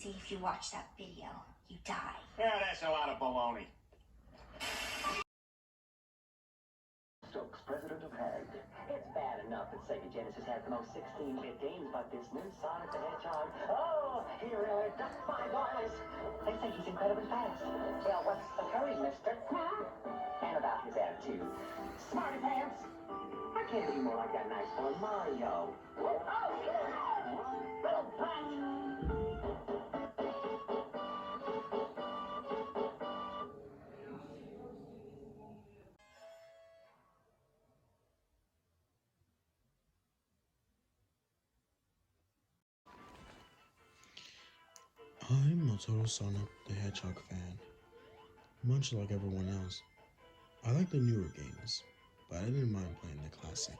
see if you watch that video. You die. Yeah, that's a lot of baloney. Stokes, president of HAG. It's bad enough that Sega Genesis has the most 16-bit games, but this new Sonic the Hedgehog, oh, he really ducked my boys. They say he's incredibly fast. Well, what's the hurry, mister? And about his attitude. Smarty pants! I can't be more like that nice boy Mario. Oh, yeah! Little brat! I'm a total Sonic the Hedgehog fan, much like everyone else. I like the newer games, but I didn't mind playing the classic.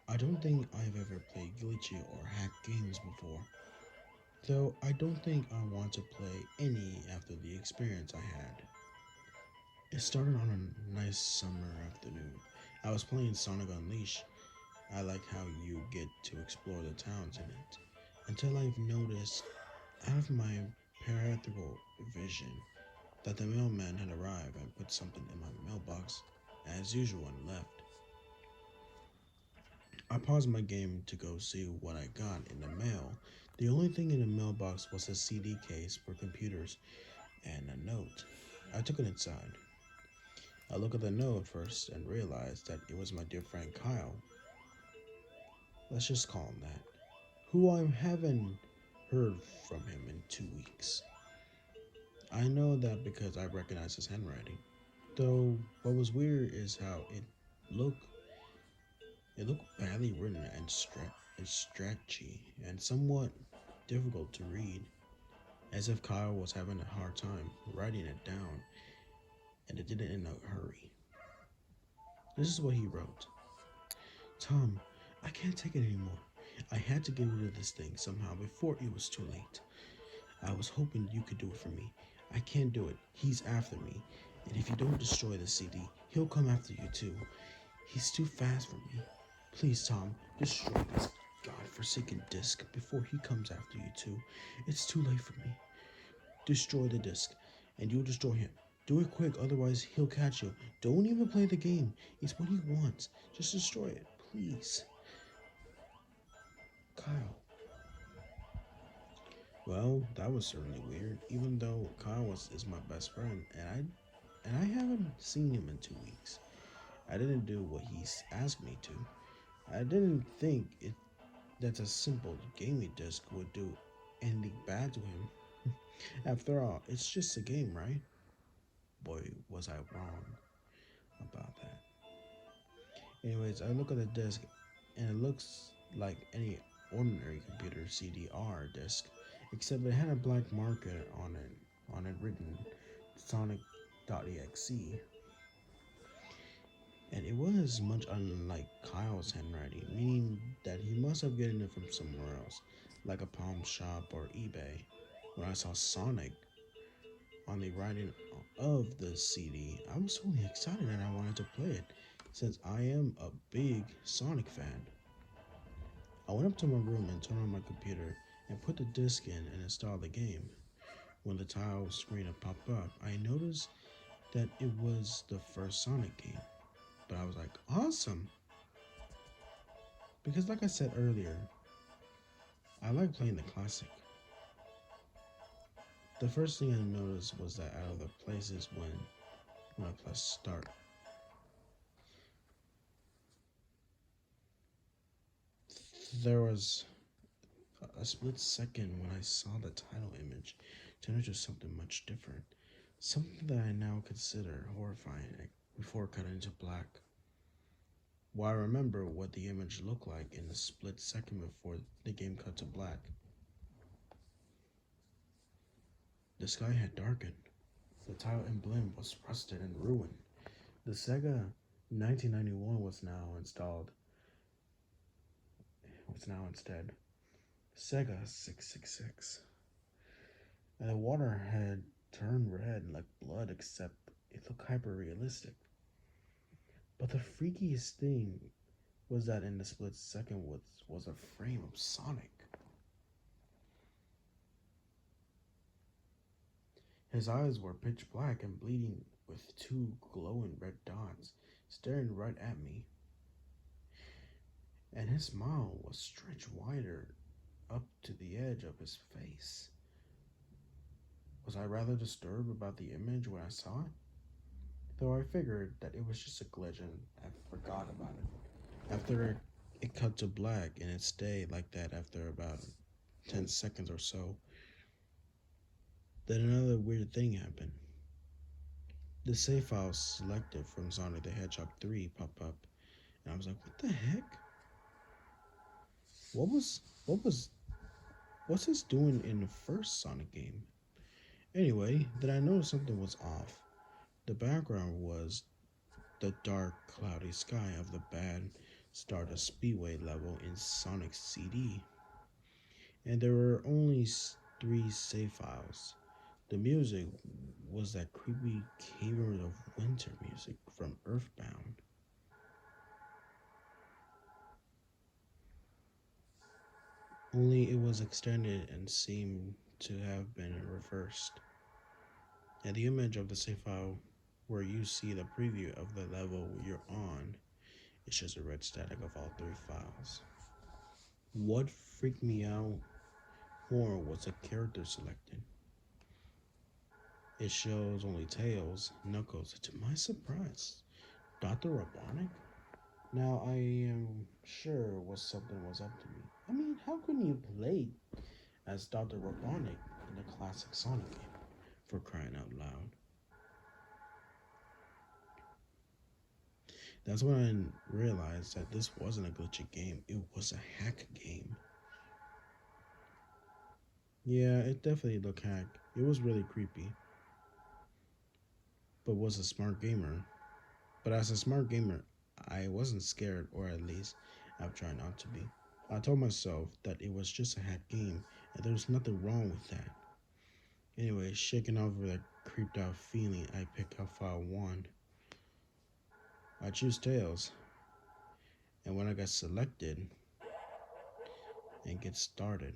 I don't think I've ever played glitchy or hacked games before, though I don't think I want to play any after the experience I had. It started on a nice summer afternoon. I was playing Sonic Unleashed. I like how you get to explore the towns in it, until I've noticed out of my peripheral vision that the mailman had arrived and put something in my mailbox as usual and left. I paused my game to go see what I got in the mail. The only thing in the mailbox was a CD case for computers and a note. I took it inside. I looked at the note first and realized that it was my dear friend Kyle. Let's just call him that. Who I haven't heard from him in 2 weeks. I know that because I recognize his handwriting. Though what was weird is how it looked badly written and stretchy and somewhat difficult to read, as if Kyle was having a hard time writing it down and it didn't in a hurry. This is what he wrote. Tom, I can't take it anymore. I had to get rid of this thing somehow before it was too late. I was hoping you could do it for me. I can't do it. He's after me. And if you don't destroy the CD, he'll come after you too. He's too fast for me. Please, Tom, destroy this godforsaken disc before he comes after you too. It's too late for me. Destroy the disc, and you'll destroy him. Do it quick, otherwise he'll catch you. Don't even play the game. It's what he wants. Just destroy it, please. Kyle. Well, that was certainly weird, even though Kyle is my best friend, and I haven't seen him in 2 weeks. I didn't do what he's asked me to. I didn't think that a simple gaming disc would do anything bad to him. After all, it's just a game, right? Boy, was I wrong about that. Anyways, I look at the disc, and it looks like any ordinary computer CD-R disc, except it had a black marker on it written Sonic.EXE. And it was much unlike Kyle's handwriting, meaning that he must have gotten it from somewhere else, like a pawn shop or eBay. When I saw Sonic on the writing of the CD, I was totally excited and I wanted to play it, since I am a big Sonic fan. I went up to my room and turned on my computer and put the disc in and installed the game. When the tile screen had popped up, I noticed that it was the first Sonic game. But I was like, awesome! Because like I said earlier, I like playing the classic. The first thing I noticed was that out of the places when I pressed start, there was a split second when I saw the title image turn into something much different. Something that I now consider horrifying before cutting into black. While I remember what the image looked like in the split second before the game cut to black. The sky had darkened. The tile emblem was rusted and ruined. The Sega 1991 was now instead Sega 666. And the water had turned red like blood, except it looked hyper realistic. But the freakiest thing was that in the split second was a frame of Sonic. His eyes were pitch black and bleeding with two glowing red dots staring right at me, and his smile was stretched wider up to the edge of his face. Was I rather disturbed about the image when I saw it? Though I figured that it was just a glitch and I forgot about it. After it cut to black and it stayed like that after about 10 seconds or so, then another weird thing happened. The save file selected from Sonic the Hedgehog 3 popped up, and I was like, what the heck? What was what's this doing in the first Sonic game? Anyway, then I noticed something was off. The background was the dark, cloudy sky of the bad Stardust Speedway level in Sonic's CD. And there were only three save files. The music was that creepy Cavern of Winter music from Earthbound. Only it was extended and seemed to have been reversed. And the image of the save file where you see the preview of the level you're on, it's just a red static of all three files. What freaked me out more was the character selected. It shows only Tails, Knuckles, to my surprise, Dr. Robotnik? Now I am sure something was up to me. I mean, how can you play as Dr. Robotnik in the classic Sonic game? For crying out loud. That's when I realized that this wasn't a glitchy game, it was a hack game. Yeah, it definitely looked hacked. It was really creepy. But was a smart gamer. But as a smart gamer, I wasn't scared, or at least I've tried not to be. I told myself that it was just a hack game and there was nothing wrong with that. Anyway, shaking over that creeped out feeling, I pick up file 1. I choose Tails, and when I got selected and get started,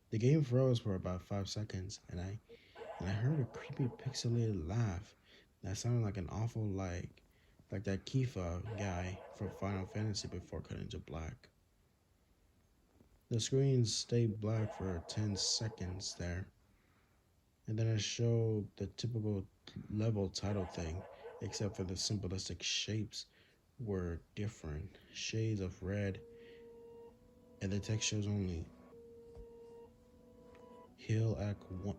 the game froze for about 5 seconds, and I heard a creepy pixelated laugh that sounded like an awful like that Kifa guy from Final Fantasy before cutting to black. The screen stayed black for 10 seconds there, and then it showed the typical level title thing, except for the simplistic shapes were different shades of red, and the text shows only Hill Act 1.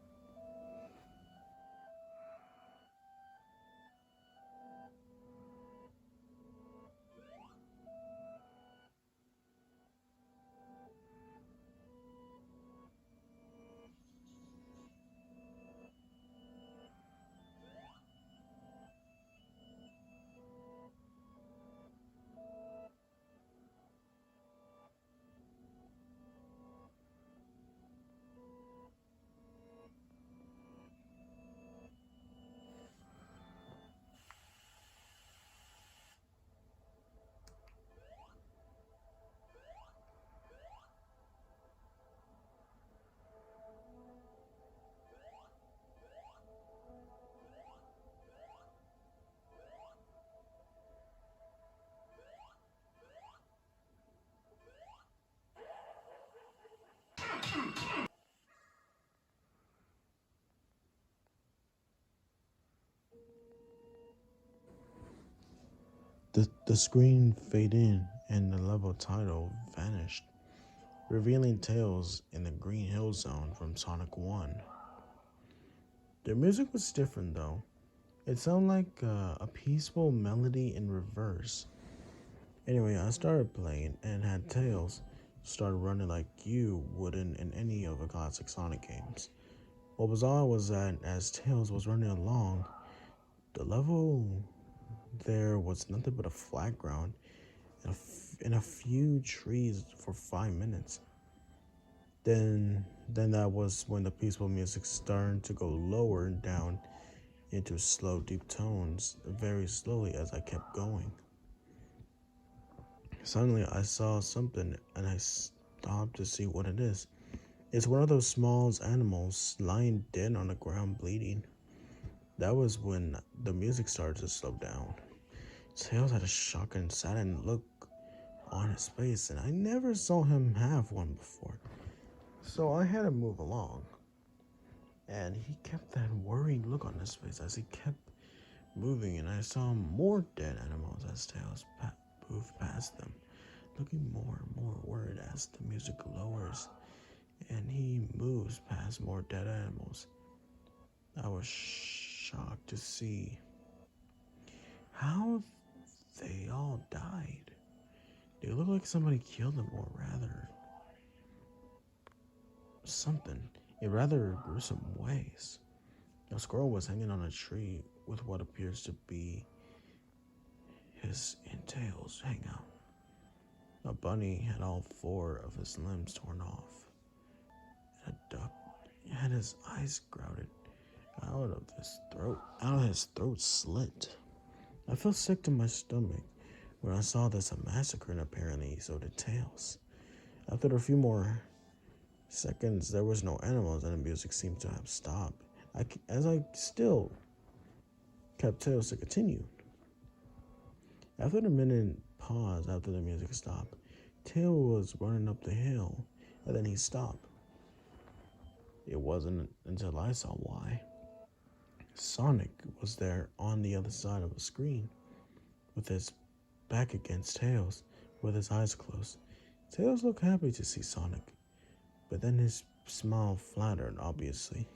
The screen faded in and the level title vanished, revealing Tails in the Green Hill Zone from Sonic 1. The music was different though. It sounded like a peaceful melody in reverse. Anyway, I started playing and had Tails start running like you wouldn't in any of the classic Sonic games. What was odd was that as Tails was running along, the level there was nothing but a flat ground and a few trees for 5 minutes. Then that was when the peaceful music started to go lower and down into slow, deep tones, very slowly as I kept going. Suddenly, I saw something and I stopped to see what it is. It's one of those small animals lying dead on the ground bleeding. That was when the music started to slow down. Tails had a shocking, saddened look on his face, and I never saw him have one before. So I had to move along. And he kept that worried look on his face as he kept moving, and I saw more dead animals as Tails moved past them, looking more and more worried as the music lowers and he moves past more dead animals. I was shocked to see how they all died. They look like somebody killed them, or rather, something in rather gruesome ways. A squirrel was hanging on a tree with what appears to be his entails hang out. A bunny had all 4 of his limbs torn off, and a duck had his eyes grouted out of his throat slit. I felt sick to my stomach when I saw this a massacre, and apparently so did Tails. After a few more seconds, there was no animals, and the music seemed to have stopped. As I still kept Tails to continue. After the minute pause after the music stopped, Tails was running up the hill, and then he stopped. It wasn't until I saw why. Sonic was there on the other side of the screen, with his back against Tails, with his eyes closed. Tails looked happy to see Sonic, but then his smile flattered, obviously,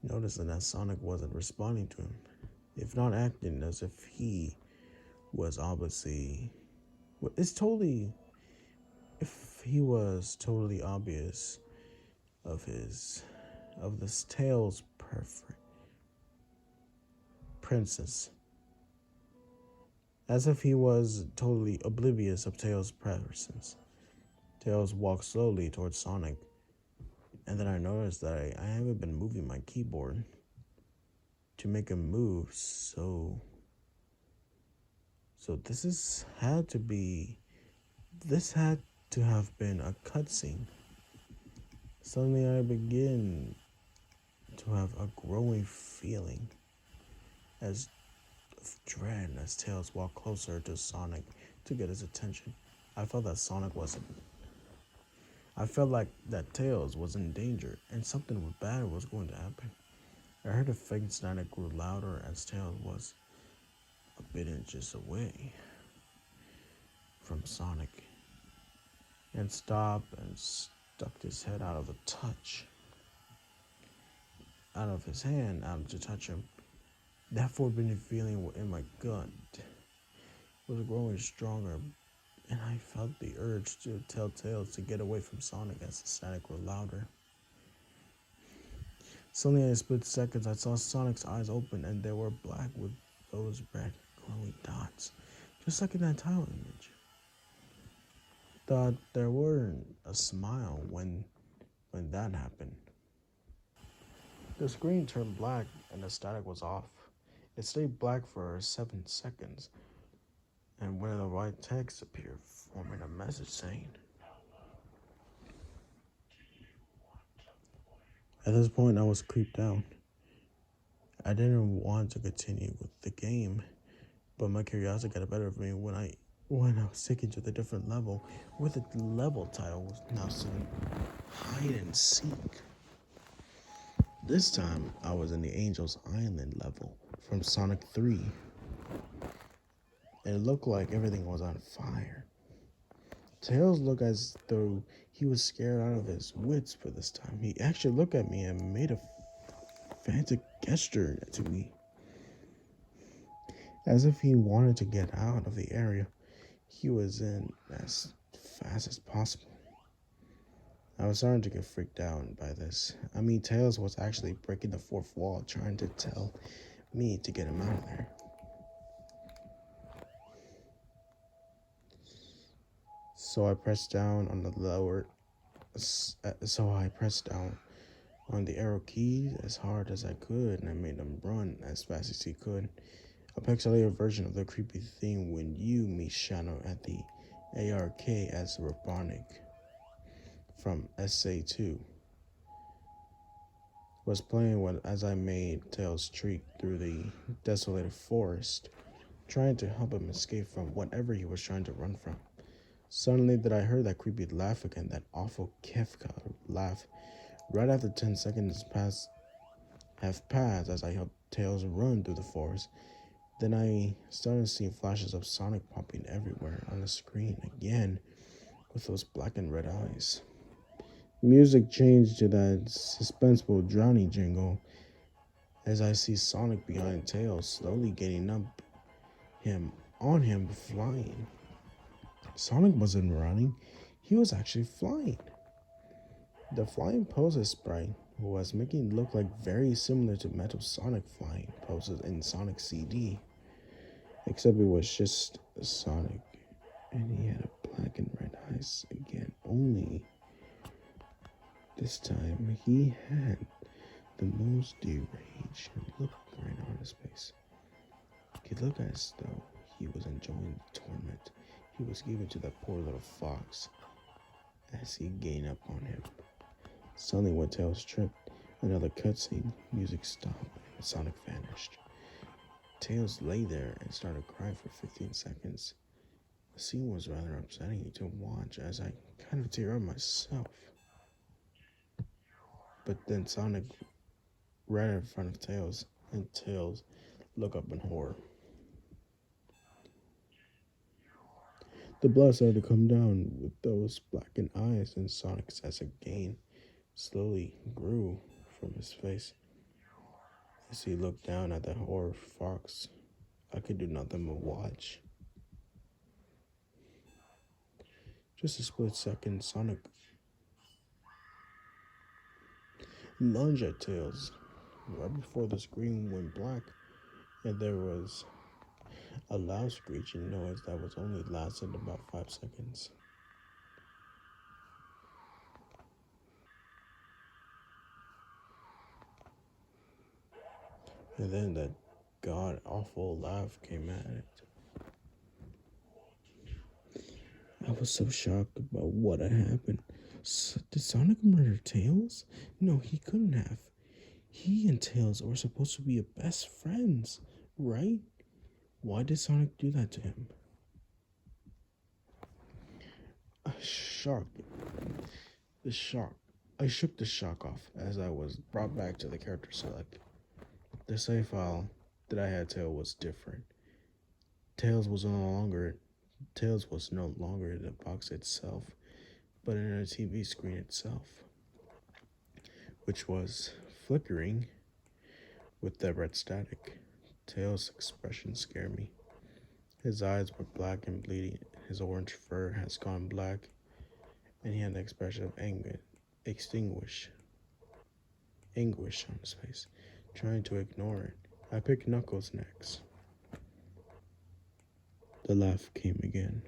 noticing that Sonic wasn't responding to him, if not acting as if he was obviously, if he was totally obvious of this Tails' princess, as if he was totally oblivious of Tails' presence. Tails walked slowly towards Sonic, and then I noticed that I haven't been moving my keyboard to make him move, so this had to have been a cutscene. Suddenly I begin to have a growing feeling of dread as Tails walked closer to Sonic to get his attention. I felt like that Tails was in danger and something bad was going to happen. I heard a faint static grew louder as Tails was a bit inches away from Sonic and stopped and stuck his head out of his hand out to touch him. That forbidden feeling in my gut was growing stronger, and I felt the urge to tell Tails to get away from Sonic as the static grew louder. Suddenly, in a split seconds, I saw Sonic's eyes open, and they were black with those red glowing dots, just like in that title image. Thought there weren't a smile when that happened. The screen turned black and the static was off. It stayed black for 7 seconds, and when the white text appeared, forming a message saying, at this point, I was creeped out. I didn't want to continue with the game, but my curiosity got the better of me when I was taken to the different level, where the level title was now saying hide and seek. This time, I was in the Angel's Island level from Sonic 3. And it looked like everything was on fire. Tails looked as though he was scared out of his wits for this time. He actually looked at me and made a frantic gesture to me, as if he wanted to get out of the area he was in as fast as possible. I was starting to get freaked out by this. I mean, Tails was actually breaking the 4th wall, trying to tell me to get him out of there. So I pressed down on the arrow keys as hard as I could, and I made him run as fast as he could. A pixelated version of the creepy theme when you meet Shadow at the ARK as Robotnik. from SA2 was playing as I made Tails trek through the desolated forest, trying to help him escape from whatever he was trying to run from. Suddenly that I heard that creepy laugh again, that awful Kefka laugh, right after 10 seconds have passed as I helped Tails run through the forest. Then I started seeing flashes of Sonic popping everywhere on the screen again with those black and red eyes. Music changed to that suspenseful drowning jingle as I see Sonic behind Tails slowly getting up on him flying. Sonic wasn't running, he was actually flying. The flying poses sprite was making it look like very similar to Metal Sonic flying poses in Sonic CD, except it was just Sonic and he had a black and red eyes again, only this time he had the most deranged look right on his face. He looked as though he was enjoying the torment he was giving to that poor little fox as he gained up on him. Suddenly when Tails tripped, another cutscene, music stopped, and Sonic vanished. Tails lay there and started crying for 15 seconds. The scene was rather upsetting to watch as I kind of tear up myself. But then Sonic ran in front of Tails, and Tails looked up in horror. The blood started to come down with those blackened eyes, and Sonic's sense of gain slowly grew from his face. As he looked down at the horror fox, I could do nothing but watch. Just a split second, Sonic lunged at Tails right before the screen went black, and there was a loud screeching noise that was only lasted about 5 seconds. And then that god awful laugh came at it. I was so shocked about what had happened. Did Sonic murder Tails? No, he couldn't have. He and Tails were supposed to be best friends, right? Why did Sonic do that to him? Shocked. The shock. I shook the shock off as I was brought back to the character select. The save file that I had Tails was different. Tails was no longer in the box itself, but in a TV screen itself, which was flickering with that red static. Tails' expression scared me. His eyes were black and bleeding, his orange fur has gone black, and he had an expression of anguish on his face, trying to ignore it. I picked Knuckles next. The laugh came again.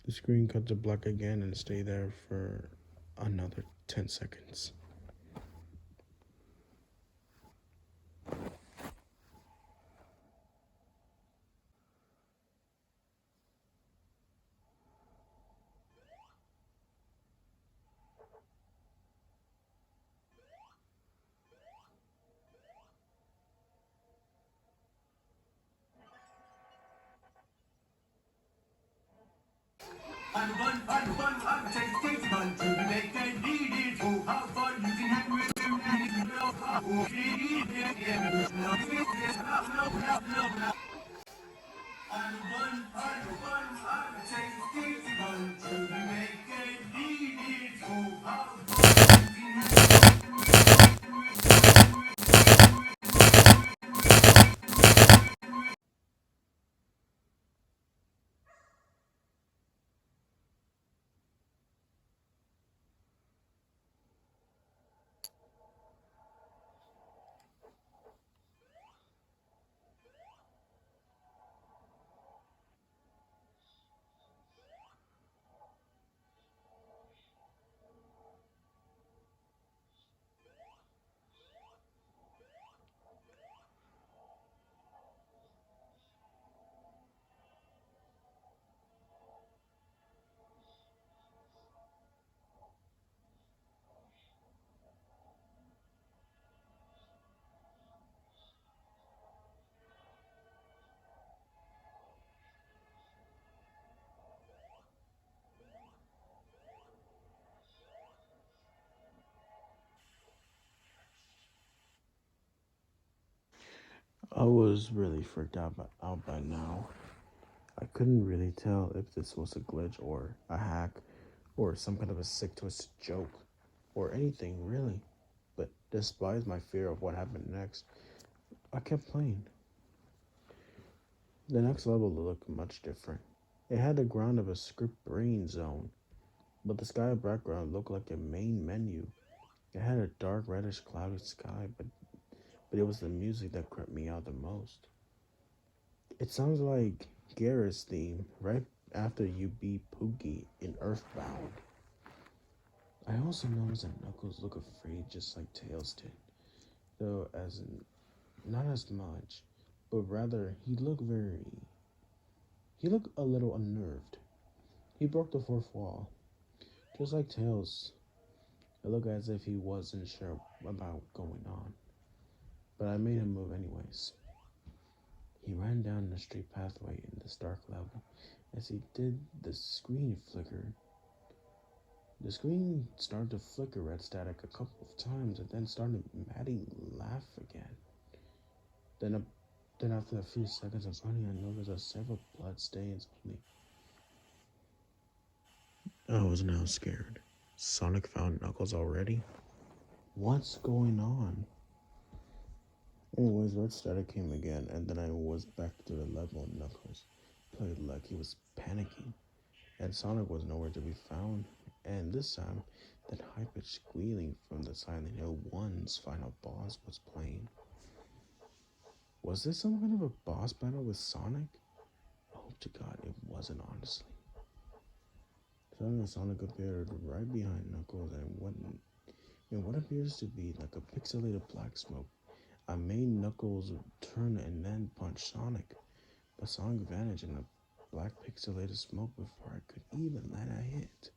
The screen cut to black again and stayed there for another 10 seconds. I'm fun, I'm a tasty fun to be make and eat it. Oh, how fun you can have with him and it's no how I'm a tasty fun to be make and eat it. Oh, how fun you can have. I was really freaked out by now. I couldn't really tell if this was a glitch or a hack or some kind of a sick twisted joke or anything really. But despite my fear of what happened next, I kept playing. The next level looked much different. It had the ground of a script brain zone, but the sky background looked like a main menu. It had a dark reddish cloudy sky, but it was the music that crept me out the most. It sounds like Garrett's theme right after you beat Pookie in Earthbound. I also noticed that Knuckles looked afraid just like Tails did, though as in, not as much, but rather he looked a little unnerved. He broke the fourth wall, just like Tails. It looked as if he wasn't sure about going on, but I made him move anyways. He ran down the street pathway in this dark level. As he did, the screen flickered. The screen started to flicker red static a couple of times and then started madding laugh again. Then, a, then after a few seconds of running, I noticed that several blood stains on me. I was now scared. Sonic found Knuckles already? What's going on? Anyways, red static came again, and then I was back to the level and Knuckles played like he was panicking, and Sonic was nowhere to be found. And this time, that high-pitched squealing from the Silent Hill 1's final boss was playing. Was this some kind of a boss battle with Sonic? I hope to God it wasn't, honestly. Suddenly Sonic appeared right behind Knuckles and what appears to be like a pixelated black smoke. I made Knuckles turn and then punch Sonic, but Sonic vanished in a black pixelated smoke before I could even land a hit.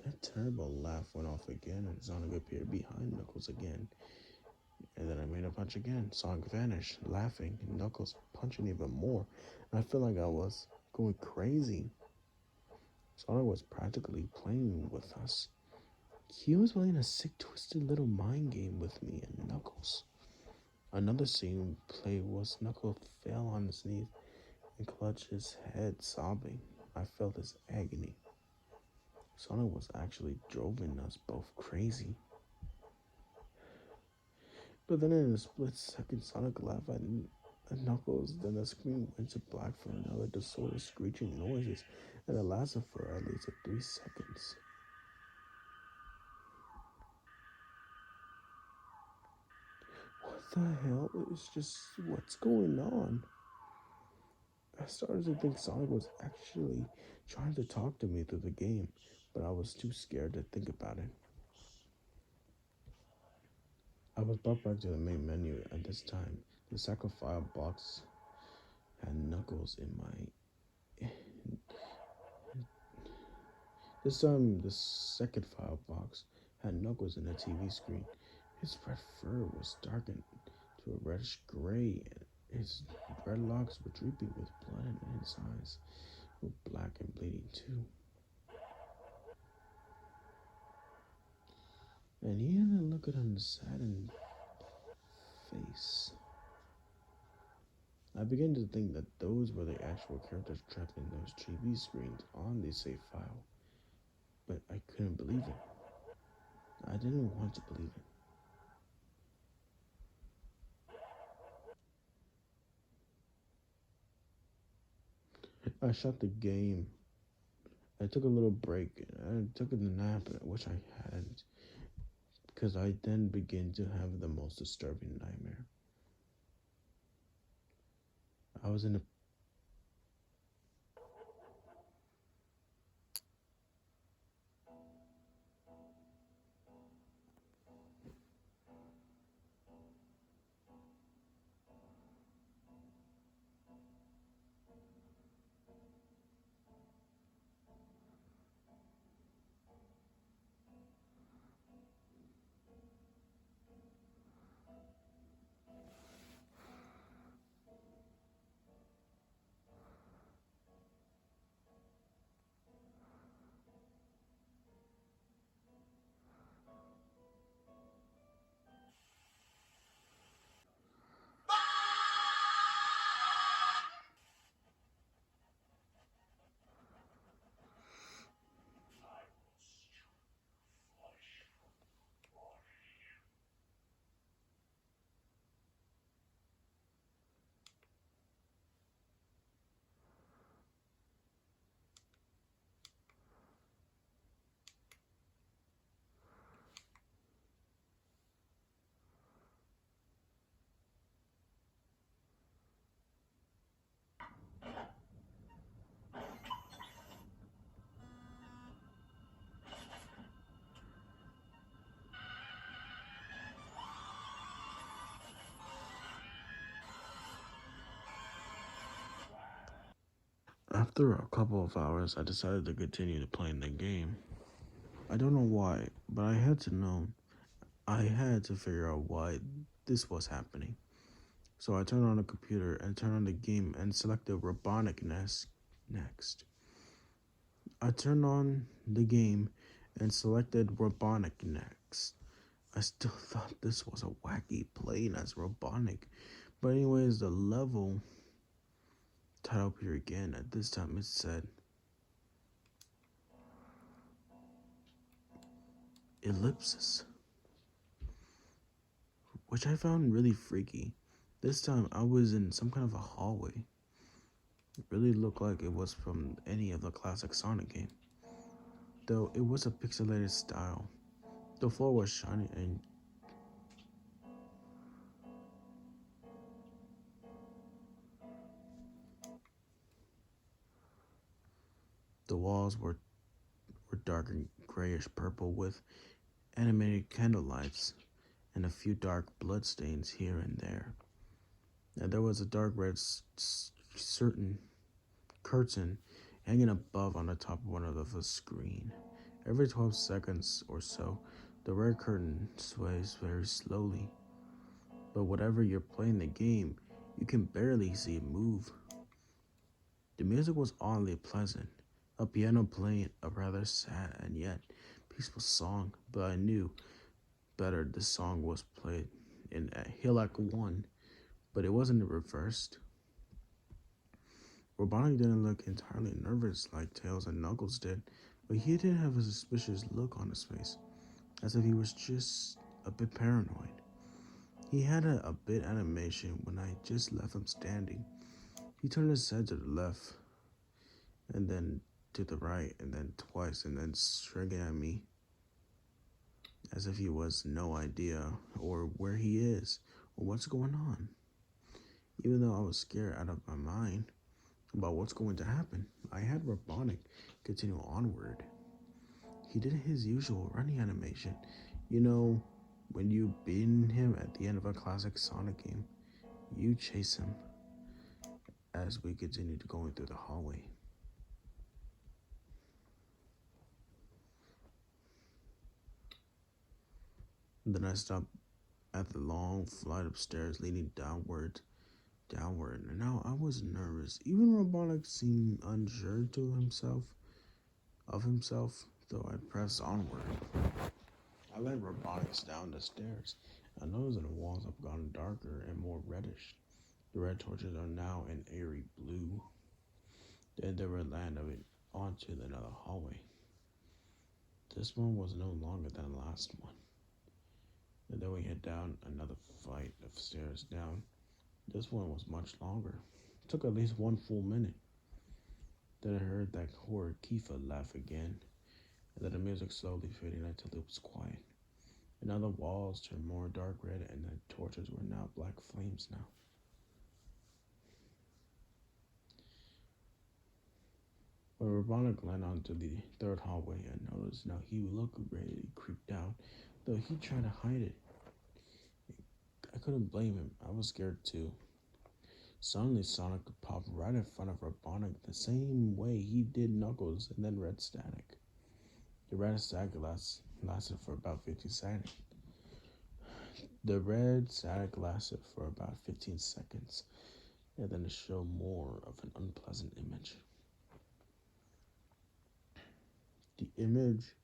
That terrible laugh went off again and Sonic appeared behind Knuckles again. And then I made a punch again. Sonic vanished, laughing, and Knuckles punching even more. And I felt like I was going crazy. Sonic was practically playing with us. He was playing a sick, twisted little mind game with me and Knuckles. Another scene play was Knuckles fell on his knees and clutched his head, sobbing. I felt his agony. Sonic was actually driving us both crazy. But then in a split second, Sonic laughed at Knuckles. Then the screen went to black for another disordered screeching noises, and it lasted for at least 3 seconds. What the hell is just what's going on? I started to think Sonic was actually trying to talk to me through the game, but I was too scared to think about it. I was brought back to the main menu at this time. The sacrifice box had Knuckles in my. This time, the second file box had Knuckles in the TV screen. His red fur was darkened to a reddish gray, and his red locks were dripping with blood, and his eyes were black and bleeding too. And he had a look on his saddened face. I began to think that those were the actual characters trapped in those TV screens on the save file, but I couldn't believe it. I didn't want to believe it. I shut the game. I took a little break. I took a nap, which I hadn't, because I then began to have the most disturbing nightmare. I was in a After a couple of hours, I decided to continue to playing the game. I don't know why, but I had to know. I had to figure out why this was happening. So I turned on the computer and turned on the game and selected Robotic next. I turned on the game and selected Robotic next. I still thought this was a wacky playing as Robotic. But anyways, the level title appeared again. At this time it said Ellipsis, which I found really freaky. This time I was in some kind of a hallway. It really looked like it was from any of the classic Sonic game. Though it was a pixelated style. The floor was shiny and the walls were dark and grayish purple with animated candlelights and a few dark bloodstains here and there. And there was a dark red certain curtain hanging above on the top of one of the screen. Every 12 seconds or so, the red curtain sways very slowly. But whatever you're playing the game, you can barely see it move. The music was oddly pleasant, a piano playing a rather sad and yet peaceful song, but I knew better this song was played in Hilak 1, but it wasn't reversed. Robotnik didn't look entirely nervous like Tails and Knuckles did, but he did have a suspicious look on his face, as if he was just a bit paranoid. He had a bit animation when I just left him standing. He turned his head to the left, and then to the right, and then twice, and then shrugging at me, as if he was no idea or where he is or what's going on. Even though I was scared out of my mind about what's going to happen, I had Robotnik continue onward. He did his usual running animation. You know, when you beat him at the end of a classic Sonic game, you chase him as we continued going through the hallway. Then I stopped at the long flight of stairs leading downward. And now I was nervous. Even Robotnik seemed unsure of himself, though I pressed onward. I led Robotnik down the stairs. I noticed that the walls have gotten darker and more reddish. The red torches are now an airy blue. Then the red land of it onto another hallway. This one was no longer than the last one. And then we head down another flight of stairs down. This one was much longer. It took at least 1 full minute. Then I heard that horror Kifa laugh again, and then the music slowly fading until it was quiet. And now the walls turned more dark red, and the torches were now black flames now. When Robotnik landed onto the third hallway, I noticed now he looked really creeped out, though he tried to hide it. I couldn't blame him. I was scared too. Suddenly, Sonic popped right in front of Robotnik the same way he did Knuckles and then Red Static. The red static lasted for about 15 seconds. And then it showed more of an unpleasant image. The image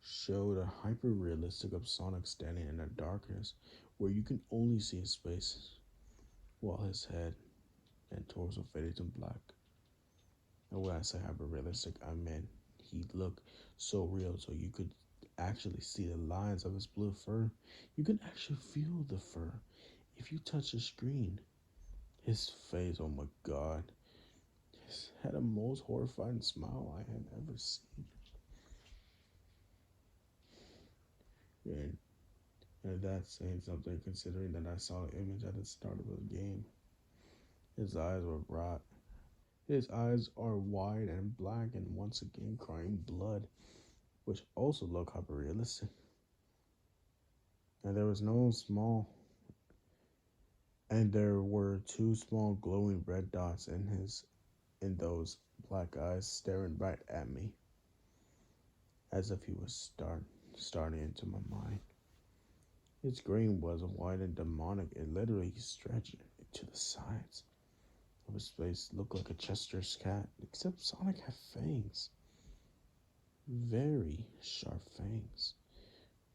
showed a hyper-realistic of Sonic standing in the darkness where you can only see his face, while his head and torso faded to black. And when I say hyper-realistic, I meant he looked so real, so you could actually see the lines of his blue fur. You can actually feel the fur if you touch the screen. His face, oh my god, had the most horrifying smile I had ever seen. And that's saying something, considering that I saw the image at the start of the game. His eyes were bright. His eyes are wide and black and once again crying blood, which also looked hyper-realistic. And there were 2 small glowing red dots in his in those black eyes staring right at me, as if he was starting into my mind. Its grin was wide and demonic. It literally stretched to the sides of his face, looked like a Chester's cat, except Sonic had fangs. Very sharp fangs,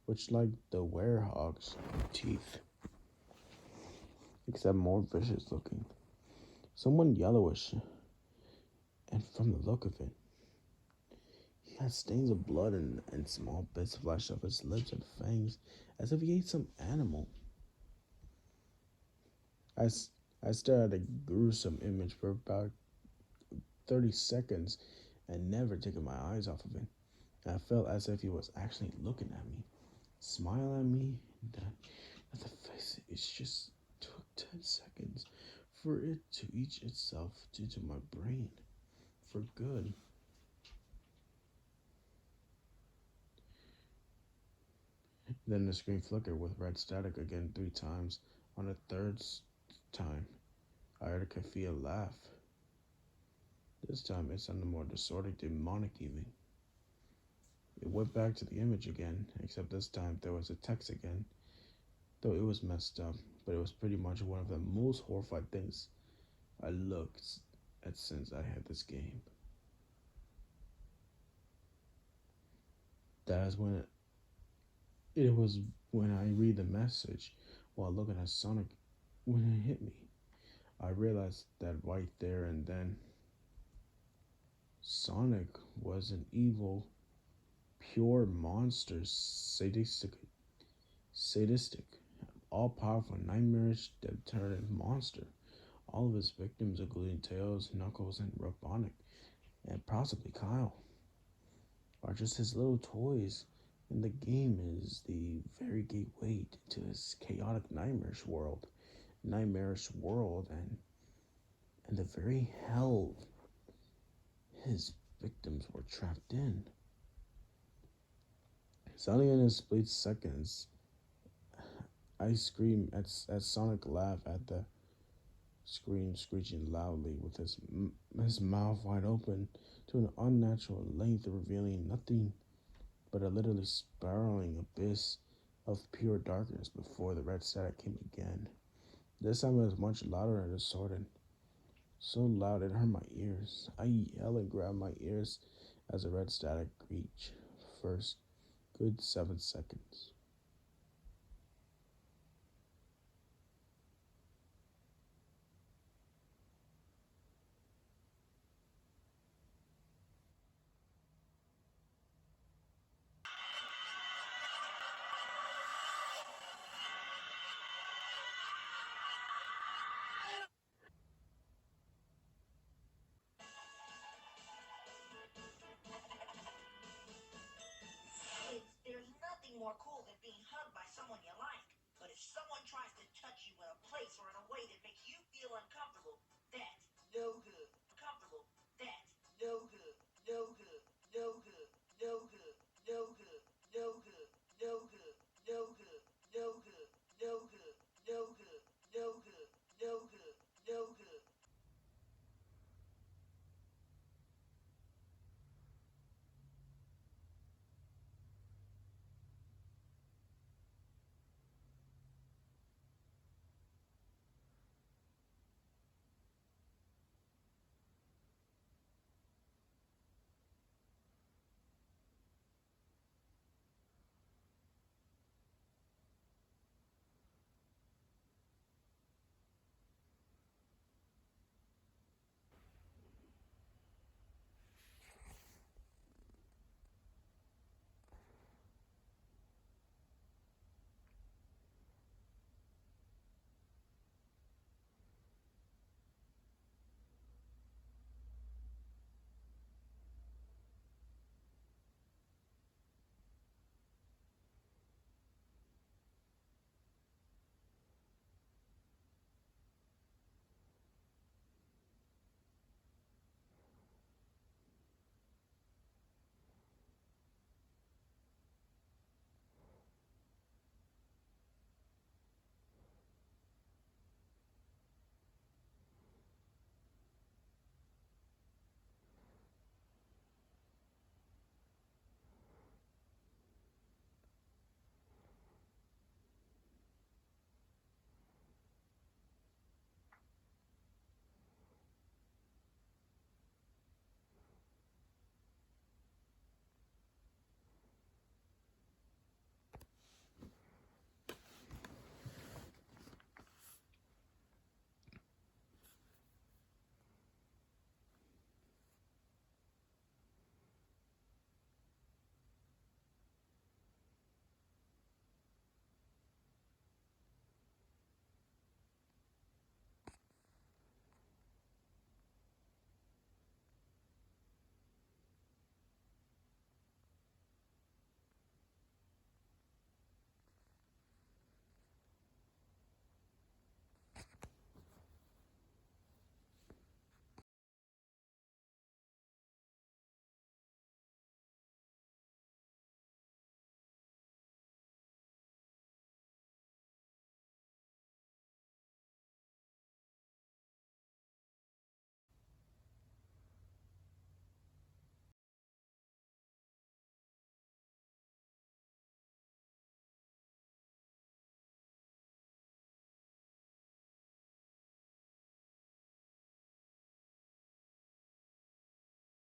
which like the werehog's teeth, except more vicious looking. Somewhat yellowish, and from the look of it, he had stains of blood and small bits of flesh off his lips and fangs, as if he ate some animal. I stared at a gruesome image for about 30 seconds and never taking my eyes off of it. And I felt as if he was actually looking at me, smiling at me, and then at the face. It just took 10 seconds for it to eat itself into my brain for good. Then the screen flickered with red static again 3 times. On the third time, I heard a Kafia laugh. This time it sounded more distorted, demonic even. It went back to the image again, except this time there was a text again, though it was messed up, but it was pretty much one of the most horrified things I looked at since I had this game. That is when it was when I read the message while looking at Sonic when it hit me. I realized that right there and then. Sonic was an evil, pure monster, sadistic, all-powerful, nightmarish, determined monster. All of his victims, including Tails, Knuckles, and Robotnik, and possibly Kyle, are just his little toys. And the game is the very gateway to this chaotic, nightmarish world, and the very hell his victims were trapped in. Suddenly, in a split seconds, I scream as Sonic laughed at the screen, screeching loudly with his mouth wide open to an unnatural length, revealing nothing but a literally spiraling abyss of pure darkness before the red static came again. This time it was much louder and distorted. So loud it hurt my ears. I yelled and grabbed my ears as the red static reached first good 7 seconds. There's nothing more cool than being hugged by someone you like. But if someone tries to touch you in a place or in a way that makes you feel uncomfortable, that's no